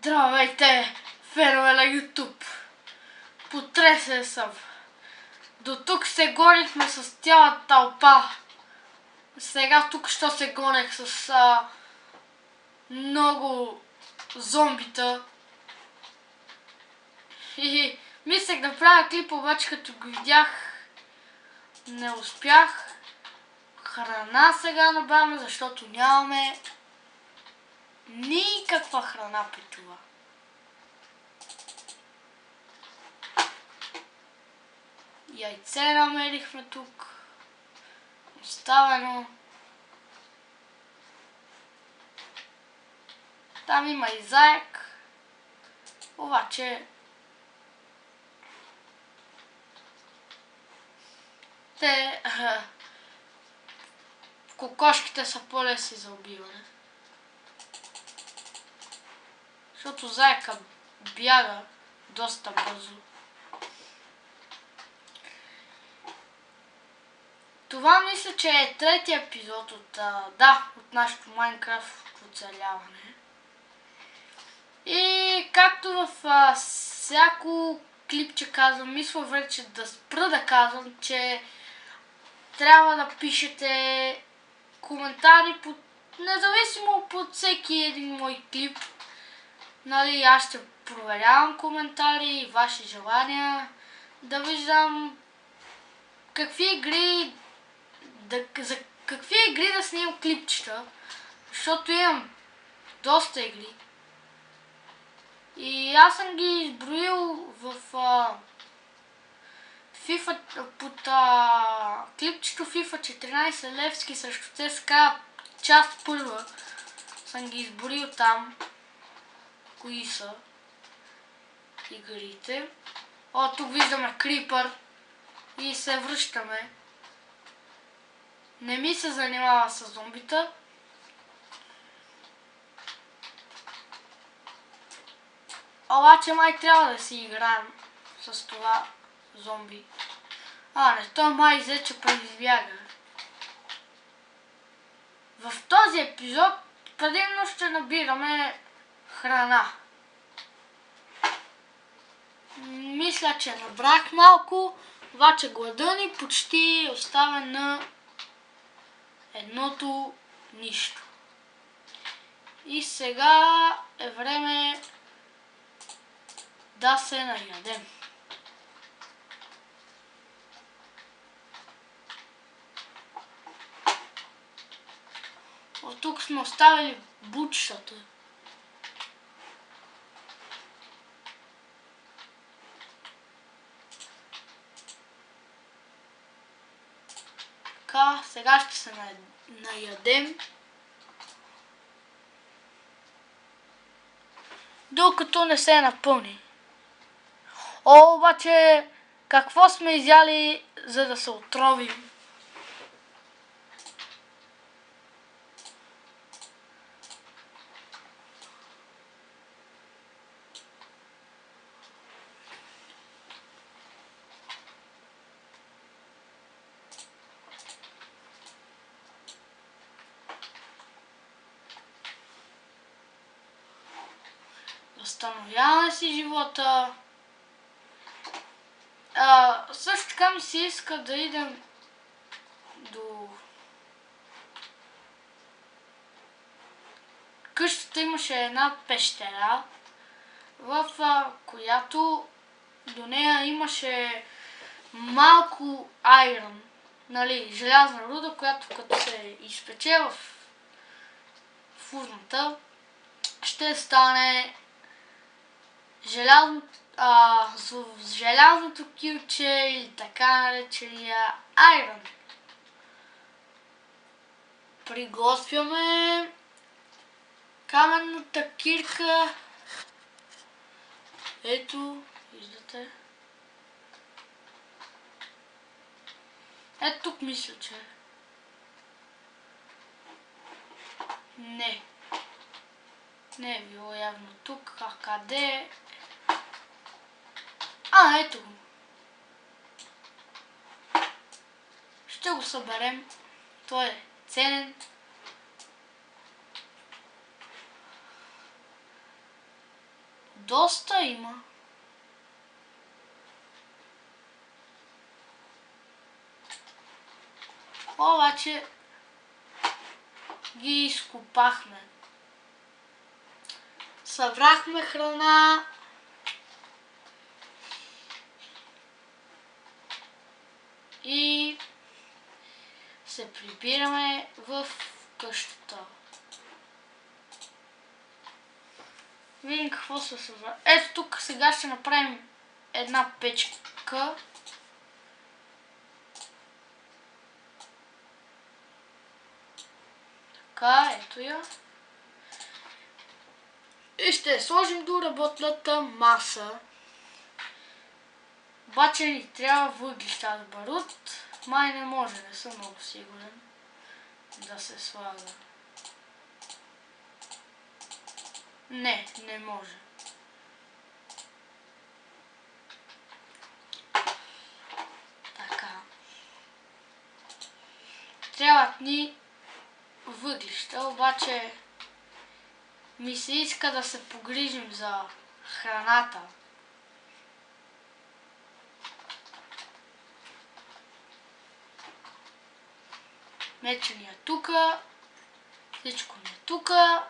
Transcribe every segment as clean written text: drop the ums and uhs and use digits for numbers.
Здравейте, фенове на YouTube! Потресен съм. До тук се гонихме с цялата тълпа. Сега тук що се гонех с много зомбита. И мислех да правя клип, обаче като го видях не успях. Храна сега набавяме, защото нямаме никаква храна при това. Яйце намерихме тук. Оставено. Там има и заек. Обаче кокошките са по-лесни за убиване. Защото заека бяга доста бързо. Това мисля, че е третия епизод от нашото Майнкрафт оцеляване. И както в всяко клипче казвам, мисля вече да спра да казвам, че трябва да пишете коментари независимо под всеки един мой клип. Нали, аз ще проверявам коментари и ваши желания, да виждам какви игри за какви игри да снимам клипчета, защото имам доста игри. И аз съм ги изброил в FIFA, под клипчето FIFA 14 Левски срещу ЦСКА част първа. Съм ги изброил там. Кои са игрите. Тук виждаме Крипър и се връщаме. Не ми се занимава с зомбита. Обаче май трябва да си играем с това зомби. Не, той май взе, че преизбяга. В този епизод предимно ще набираме храна. Мисля, че набрах малко, обаче глада ни почти оставя на едното нищо. И сега е време да се наядем. От тук сме оставили бучетата. Така, сега ще се наядем. Докато не се напълни. Обаче, какво сме изяли, за да се отровим? Възстановяваме си живота. Също така ми се иска да идем до къщата. Имаше една пещера, в която до нея имаше малко айрон, нали, желязна руда, която като се изпече в фурната, ще стане желязното килче или така наречения айрон. Приготвяме каменната кирка. Ето, виждате. Ето тук мисля, че не е било явно тук. Къде е? Ето го. Ще го съберем. Той е ценен. доста има. Обаче ги изкопахме. Събрахме храна. И се прибираме в къщата. Видим какво се събра. Ето тук сега ще направим една печка. Така, ето я. И ще я сложим до работната маса. Обаче ни трябва въглища с барут. Май не може, не съм много сигурен да се слага. Не може. Така. Трябват ни въглища, обаче ми се иска да се погрижим за храната. Меча ни е тука, всичко ни е тука.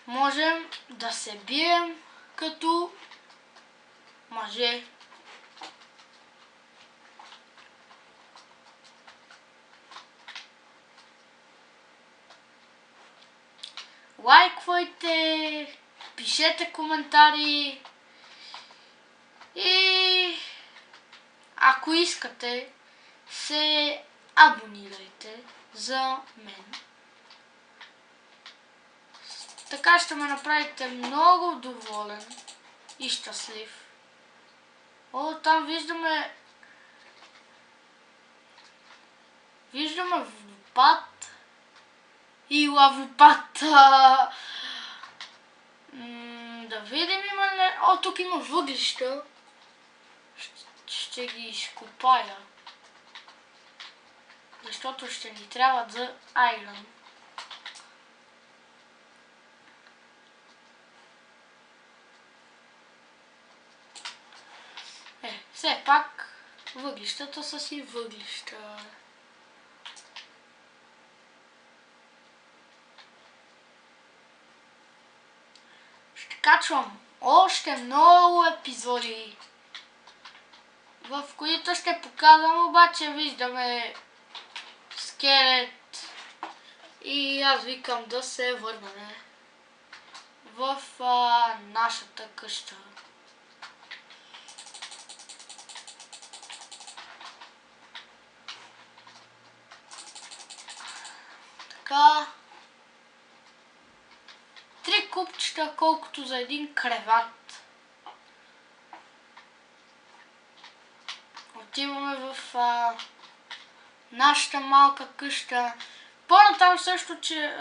Можем да се бием като мъже. Лайквайте, пишете коментари и ако искате, се абонирайте за мен. Така ще ме направите много доволен и щастлив. О, там виждаме водопад и лавопад. Да видим има ли... О, тук има въглища. Ще ги изкопая. Защото ще ни трябват за айрон. Все пак въглищата са си въглища. Ще качвам още много епизоди, в които ще показвам, обаче виждаме скелет и аз викам да се върнем в нашата къща. Така. 3 купчета, колкото за един креват. Отиваме в нашата малка къща. По-натам също, че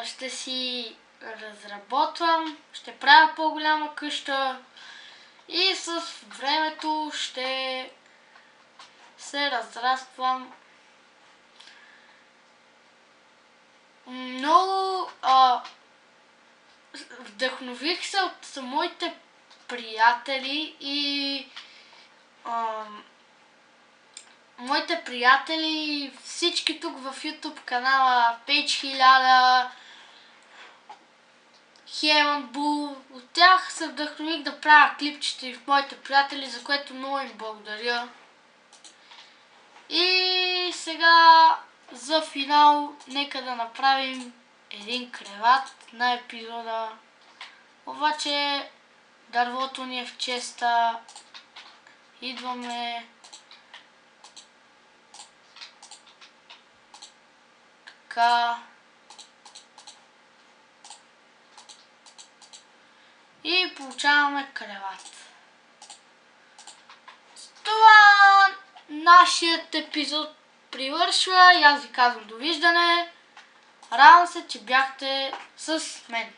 ще си разработвам, ще правя по-голяма къща и с времето ще се разраствам. Много вдъхнових се от моите приятели и моите приятели, всички тук в YouTube канала, Page 1000, Heaven Bull, от тях се вдъхнових да правя клипчета и в моите приятели, за което много им благодаря. И сега за финал нека да направим един креват на епизода. Обаче дървото ни е в честа. Идваме. Така. И получаваме креват. С това нашият епизод привършва и аз ви казвам довиждане. Радвам се, че бяхте с мен.